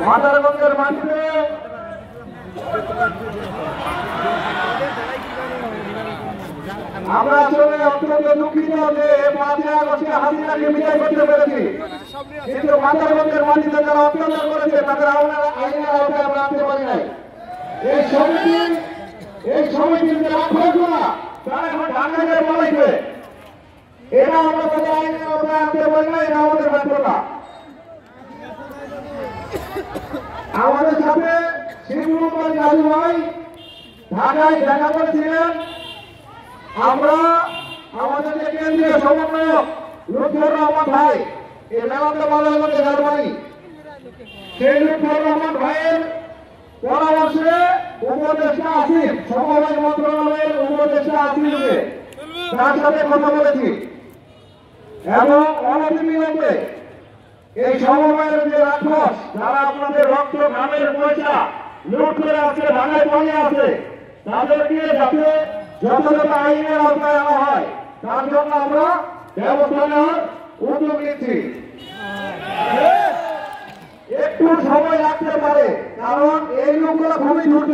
মাদারগঞ্জের মাটিতে আমরা আসলে অত্যন্ত দুঃখিত যে 5ই আগস্টে হাসিনাকে বিদায় করতে পেরেছি, কিন্তু মাদারগঞ্জের মাটিতে যারা অত্যাচার করেছে তাদের আইনের আওতায় আমরা আনতে পারি নাই। এই সমিতির যে রাক্ষসরা তারা এখন ঢাকায় পালাইছে, এটা আমরা তাদের আইনের আওতায় আনতে পারি না, এটা আমাদের ব্যর্থতা। আমাদের সাথে শিবকুমার রাজু ভাই ঢাকায় দেখা করেছিলেন। আমরা আমাদের যে কেন্দ্রীয় সমন্বয়ক লুৎফর রহমান ভাই এই মেলাতে বাংলাদেশের জার্মানি, সেই লুৎফর রহমান ভাইয়ের পরামর্শে উপদেষ্টা আসিফ, সমবায় মন্ত্রণালয়ের উপদেষ্টা আসিফকে তার সাথে কথা বলেছি এবং অনতিবিলম্বে এই সমবায়ের যে রাক্ষস যারা আপনাদের রক্ত ঘামের পয়সা লুট করে আছে, ঢাকায় পালিয়ে আছে, তাদেরকে যাতে যথাযথ আইনের আওতায় আনা হয় তার জন্য আমরা ব্যবস্থা নেওয়ার উদ্যোগ নিচ্ছি। একটু সময় লাগতে পারে, কারণ এই লোকগুলো খুবই দ্রুত।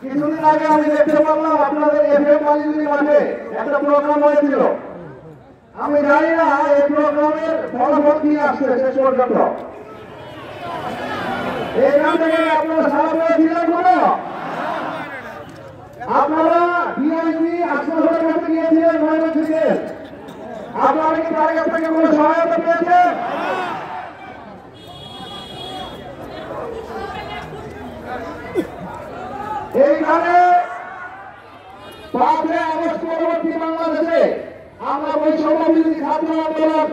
কিছুদিন আগে আমি দেখতে পারলাম আপনাদের FM বালিজুরি মাঠে একটা প্রোগ্রাম হয়েছিল। আমি জানি না এই প্রোগ্রামের ফলাফল কি আসছে শেষ পর্যন্ত। এখান থেকে আপনারা সারা পেয়েছিলেন কোনো? আপনারা ডিআইজি আশ্বাসনের কাছে গিয়েছিলেন ময়মনসিংহে, আপনারা কি তার কাছ থেকে কোনো সহায়তা পেয়েছেন? এইখানে 5ই আগস্ট পরবর্তী বাংলাদেশে আমরা বৈষম্য বিরোধী ছাত্র আন্দোলন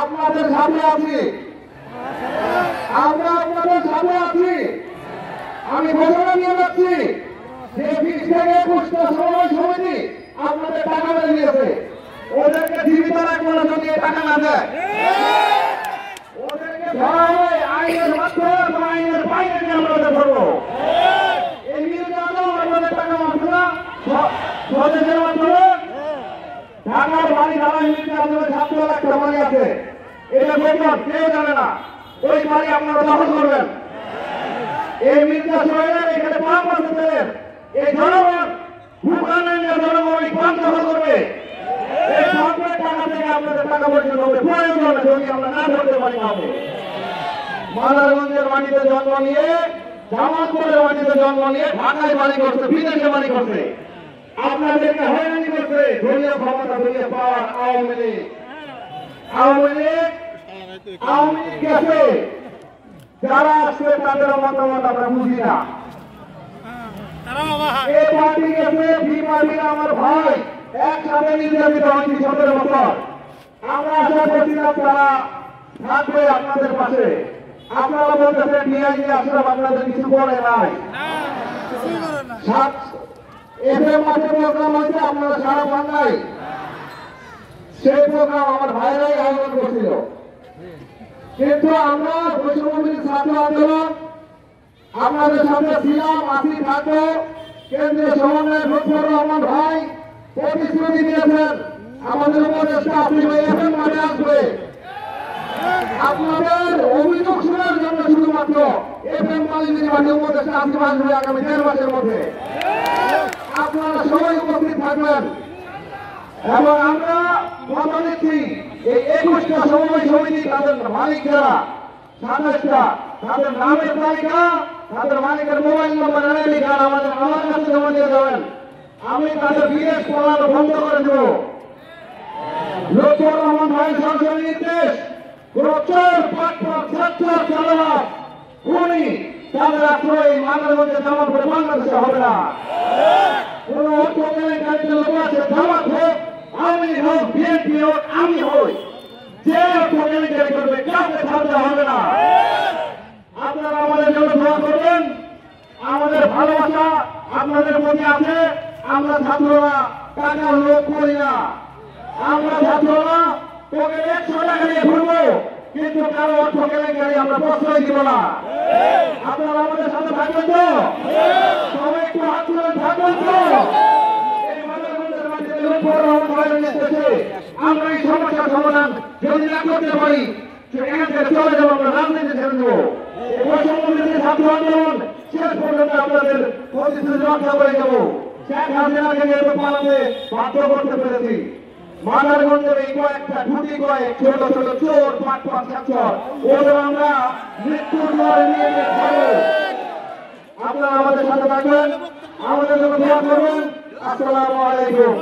আপনাদের সাথে আছি, আমরা আপনাদের সাথে আছি। আমি ঘোষণা দিয়ে যাচ্ছি যে 20 থেকে 21টা সমবায় সমিতি আপনাদের টাকা দিয়েছে, ওদেরকে জীবিত রাখবো না যদি টাকা না দেয়। ওদেরকে ধরা হয় আইনের মাধ্যমে বা আইনের বাইরে নিয়ে আমরা ধরবো। এই নির্যাতন আমাদের টাকা মারছে না, স্বদেশের মাধ্যমে ঢাকার বাড়ি ধারা নির্যাতনের 7 লাখ টাকা বাড়ি আছে, এটা গোপন, কেউ জানে না। ওই বাড়ি আপনারা দখল করবেন। এই নির্যাতনের এখানে 5 বছরের এই জনগণ ভূখণ্ডের জনগণ এই পান দখল করবে। এই সরকারের টাকা থেকে আপনাদের টাকা পর্যন্ত হবে প্রয়োজন যদি আমরা না করতে পারি। হবে মাদারগঞ্জের মাটিতে জন্ম নিয়ে, জামালপুরের মাটিতে জন্ম নিয়ে ঢাকায় বাড়ি করছে, বিদেশে বাড়ি করছে, আপনাদেরকে হয়রানি করছে দলীয় ক্ষমতা, দলীয় পাওয়ার। আওয়ামী লীগ গেছে, যারা আসবে তাদের মতামত আমরা বুঝি না। এ পার্টি গেছে, বি পার্টি আমার ভাই একসাথে নির্যাতিত হয়েছি 17 বছর। আমরা আশা করছিলাম তারা থাকবে আপনাদের পাশে। আপনারা বলতেছেন ডিআইজি আসলে আপনাদের কিছু করে নাই। FM মাঠে প্রোগ্রাম হয়েছে, আপনারা সারা পান নাই। সেই প্রোগ্রাম আমার ভাইরাই আয়োজন করছিল, কিন্তু আমরা বৈষম্য ছাত্র আন্দোলন আপনাদের সাথে ছিলাম, আছি, থাকবো। কেন্দ্রীয় সমন্বয়ক লুৎফর রহমান ভাই প্রতিশ্রুতি দিয়েছেন আমাদের উপদেষ্টা আসিফ FM মাঠে আসবে। আপনাদের অভিযোগ শোনার জন্য শুধুমাত্র FM বালিজুরি মাঠে উপদেষ্টা আসিফ আসবে আগামী 1.5 মাসের মধ্যে। আপনারা সবাই উপস্থিত থাকবেন এবং আমরা কথা দিচ্ছি এই 21টা সমবায় সমিতি তাদের মালিক যারা 27টা, তাদের নামের তালিকা, তাদের মালিকের মোবাইল নম্বর লিখে আমার কাছে জমা দিয়ে যাবেন। আমি তাদের বিদেশ পড়ানো বন্ধ করে দেব। লুৎফর রহমান ভাইয়ের সরকারি নির্দেশ, কোন চোর পাটপাট ছাত্র চালাক খুনি তাদের আশ্রয় মাদারগঞ্জে জামালপুরে বাংলাদেশে হবে না। কোন অর্থ কেলেঙ্কারিতে লোক আছে, জামাত হোক, আওয়ামী লীগ হোক, বিএনপি হোক, আমি হই, যে অর্থ কেলেঙ্কারি করবে কাউকে ছাড়তে হবে না। আপনারা আমাদের জন্য দোয়া করবেন। আমাদের ভালোবাসা আপনাদের প্রতি আছে। আমরা ছাত্ররা টাকার লোভ করি না, আমরা ছাত্ররা তোকে 100 টাকা নিয়ে ঘুরবো, কিন্তু কারো অর্থ কেলেঙ্কারি আমরা প্রশ্রয় দিব না। আপনারা আমাদের সাথে থাকবেন তো? সবাই একটু হাত তুলে থাকবেন তো? আমরা এই সমস্যার সমাধান যদি না করতে পারি, এখান থেকে চলে যাবো, আমরা রাজনীতি ছেড়ে দেবো। ছাত্র আন্দোলন শেষ পর্যন্ত আপনাদের প্রতিশ্রুতি রক্ষা করে যাব। শেখ হাসিনাকে যেহেতু পালাতে বাধ্য করতে পেরেছি, মাদারগঞ্জের এই কয়েকটা গুটি কয়েক ছোট ছোট চোর পাটপাট ছাত্র ওদের আমরা মৃত্যুর দ্বারে নিয়ে যাবো। আপনারা আমাদের সাথে থাকবেন, আমাদের জন্য দোয়া করবেন। আসসালামু আলাইকুম।